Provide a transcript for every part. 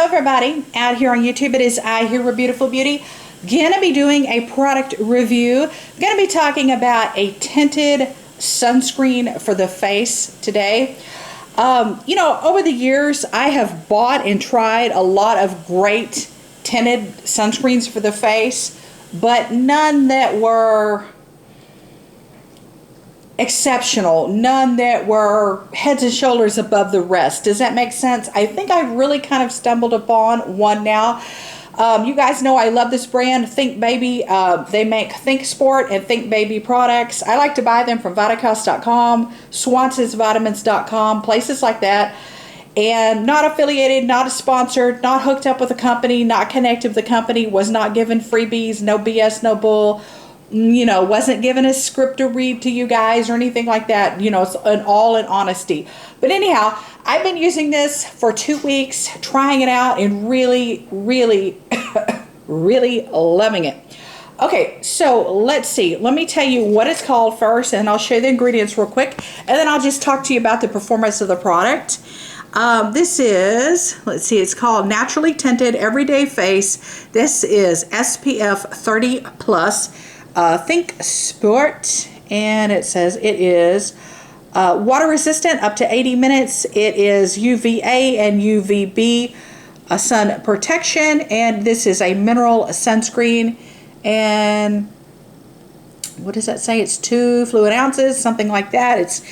everybody out here on YouTube. It is I here with Beautiful Beauty. Gonna be doing a product review. Gonna be talking about a tinted sunscreen for the face today. You know, over the years I have bought and tried a lot of great tinted sunscreens for the face, but none that were exceptional, none that were heads and shoulders above the rest. Does that make sense? I think I really kind of stumbled upon one now. You guys know I love this brand, Think Baby. They make Thinksport and Think Baby products. I like to buy them from Vitalcost.com, Swatchesvitamins.com, places like that. And not affiliated, not sponsored, not hooked up with a company, not connected with the company, was not given freebies, no BS, no bull. You know, wasn't given a script to read to you guys or anything like that. You know, it's all in honesty. But anyhow, I've been using this for 2 weeks, trying it out, and really, really, really loving it. Okay, so let's see. Let me tell you what it's called first, and I'll show you the ingredients real quick, and then I'll just talk to you about the performance of the product. This is, let's see, it's called Naturally Tinted Everyday Face. This is SPF 30 plus. Thinksport, and it says it is water resistant up to 80 minutes. It is UVA and UVB sun protection, and this is a mineral sunscreen. And what does that say? It's 2 fluid ounces, something like that. It's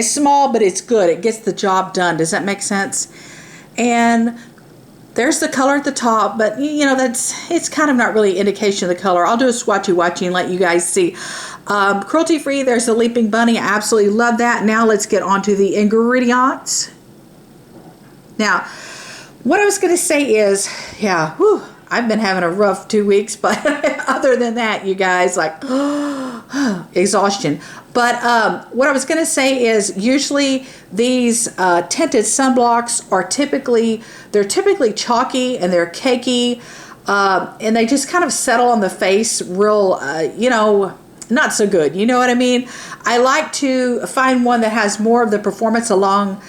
small, but it's good. It gets the job done. Does that make sense? And there's the color at the top, but you know, it's kind of not really indication of the color. I'll do a swatchy and let you guys see. Cruelty free, there's the leaping bunny. I absolutely love that. Now let's get on to the ingredients. Now, what I was going to say is, yeah, whew, I've been having a rough 2 weeks, but other than that, you guys, like, exhaustion. But what I was going to say is usually these tinted sunblocks are typically chalky and they're cakey, and they just kind of settle on the face real, you know, not so good. You know what I mean? I like to find one that has more of the performance along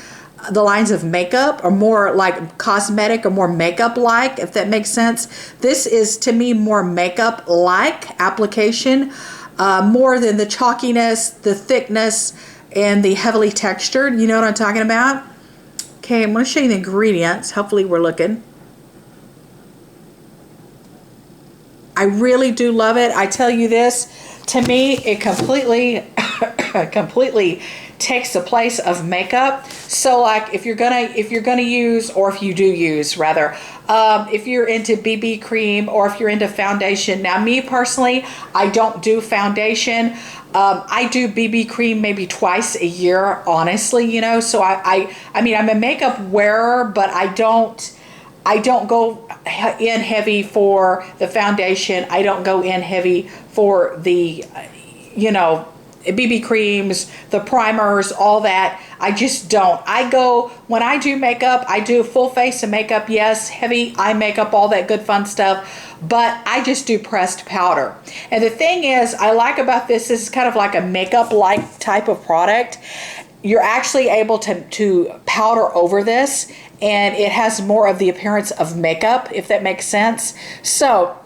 the lines of makeup, or more like cosmetic or more makeup like, if that makes sense. This is to me more makeup like application, more than the chalkiness, the thickness, and the heavily textured. You know what I'm talking about? Okay, I'm going to show you the ingredients. Hopefully we're looking. I really do love it. I tell you this, to me it completely completely takes the place of makeup. So like if you're gonna use, or if you do use rather, if you're into BB cream or if you're into foundation. Now me personally, I don't do foundation. I do BB cream maybe twice a year, honestly, you know. So I mean, I'm a makeup wearer, but I don't go in heavy for the foundation. I don't go in heavy for the, you know, BB creams, the primers, all that. I just don't. I go, when I do makeup, I do full face of makeup, yes, heavy eye makeup, all that good fun stuff, but I just do pressed powder. And the thing is, I like about this is kind of like a makeup-like type of product. You're actually able to powder over this, and it has more of the appearance of makeup, if that makes sense. So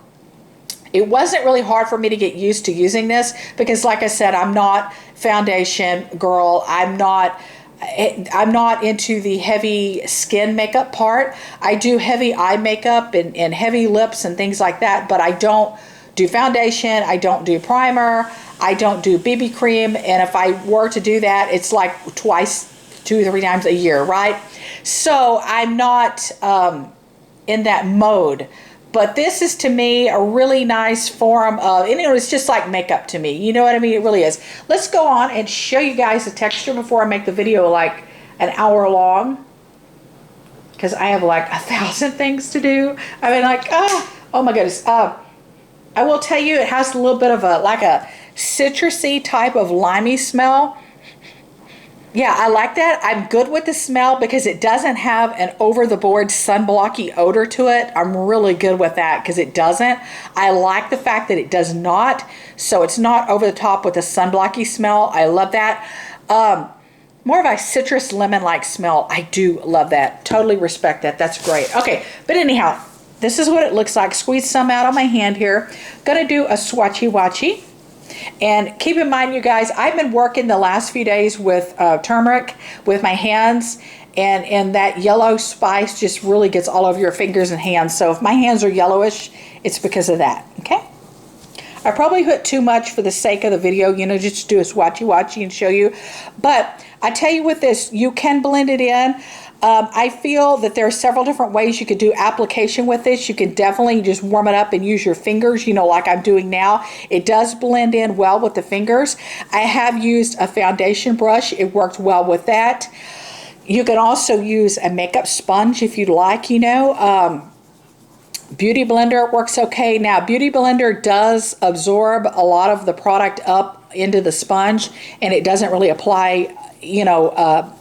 it wasn't really hard for me to get used to using this because, like I said, I'm not foundation girl. I'm not into the heavy skin makeup part. I do heavy eye makeup and heavy lips and things like that, but I don't do foundation. I don't do primer. I don't do BB cream. And if I were to do that, it's like twice, 2 or 3 times a year, right? So I'm not in that mode. But this is, to me, a really nice form of, you know, it's just like makeup to me. You know what I mean? It really is. Let's go on and show you guys the texture before I make the video like an hour long, because I have like 1,000 things to do. I mean, like, oh my goodness. I will tell you, it has a little bit of like a citrusy type of limey smell. Yeah, I like that. I'm good with the smell because it doesn't have an over-the-board sunblocky odor to it. I'm really good with that because it doesn't. I like the fact that it does not. So it's not over the top with a sunblocky smell. I love that. more of a citrus lemon-like smell. I do love that. Totally respect that. That's great. Okay, but anyhow, this is what it looks like. Squeeze some out on my hand here. Gonna do a swatchy-watchy. And keep in mind, you guys, I've been working the last few days with turmeric with my hands, and that yellow spice just really gets all over your fingers and hands. So if my hands are yellowish, it's because of that, okay? I probably put too much for the sake of the video, you know, just to do a swatchy-watchy and show you. But I tell you with this, you can blend it in. I feel that there are several different ways you could do application with this. You can definitely just warm it up and use your fingers, you know, like I'm doing now. It does blend in well with the fingers. I have used a foundation brush. It worked well with that. You can also use a makeup sponge if you'd like, you know. Beauty blender works okay. Now, Beauty blender does absorb a lot of the product up into the sponge, and it doesn't really apply, you know,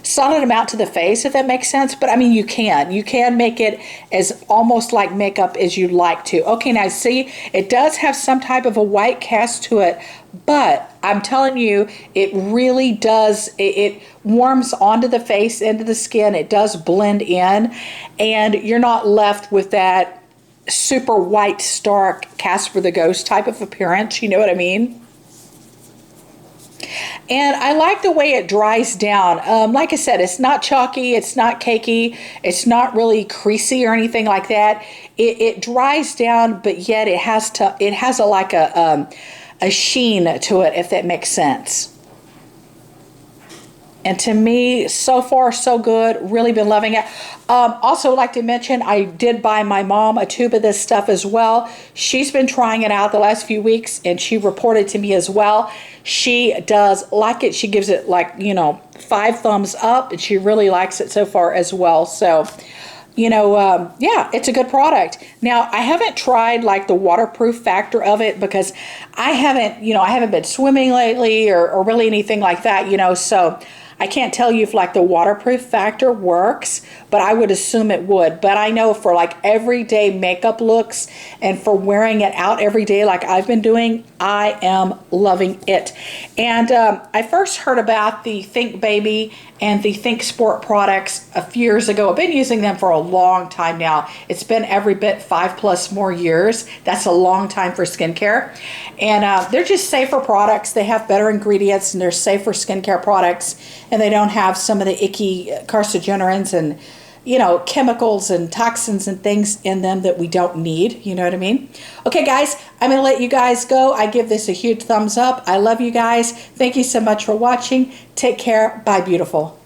solid amount to the face, if that makes sense. But I mean, you can make it as almost like makeup as you'd like to. Okay, now see, it does have some type of a white cast to it, but I'm telling you, it really does, it warms onto the face, into the skin. It does blend in, and you're not left with that super white, stark Casper the Ghost type of appearance, you know what I mean? And I like the way it dries down. Like I said, it's not chalky, it's not cakey, it's not really creasy or anything like that. It dries down, but yet it has a sheen to it, if that makes sense. And to me, so far, so good. Really been loving it. Also, like to mention, I did buy my mom a tube of this stuff as well. She's been trying it out the last few weeks, and she reported to me as well. She does like it. She gives it, like, you know, 5 thumbs up, and she really likes it so far as well. So, you know, yeah, it's a good product. Now, I haven't tried like the waterproof factor of it because I haven't been swimming lately or really anything like that, you know, so I can't tell you if like the waterproof factor works, but I would assume it would. But I know for like everyday makeup looks and for wearing it out every day like I've been doing, I am loving it. And I first heard about the Think Baby and the Thinksport products a few years ago. I've been using them for a long time now. It's been every bit 5+ more years. That's a long time for skincare. And they're just safer products. They have better ingredients, and they're safer skincare products. And they don't have some of the icky carcinogens and, you know, chemicals and toxins and things in them that we don't need. You know what I mean? Okay, guys, I'm going to let you guys go. I give this a huge thumbs up. I love you guys. Thank you so much for watching. Take care. Bye, beautiful.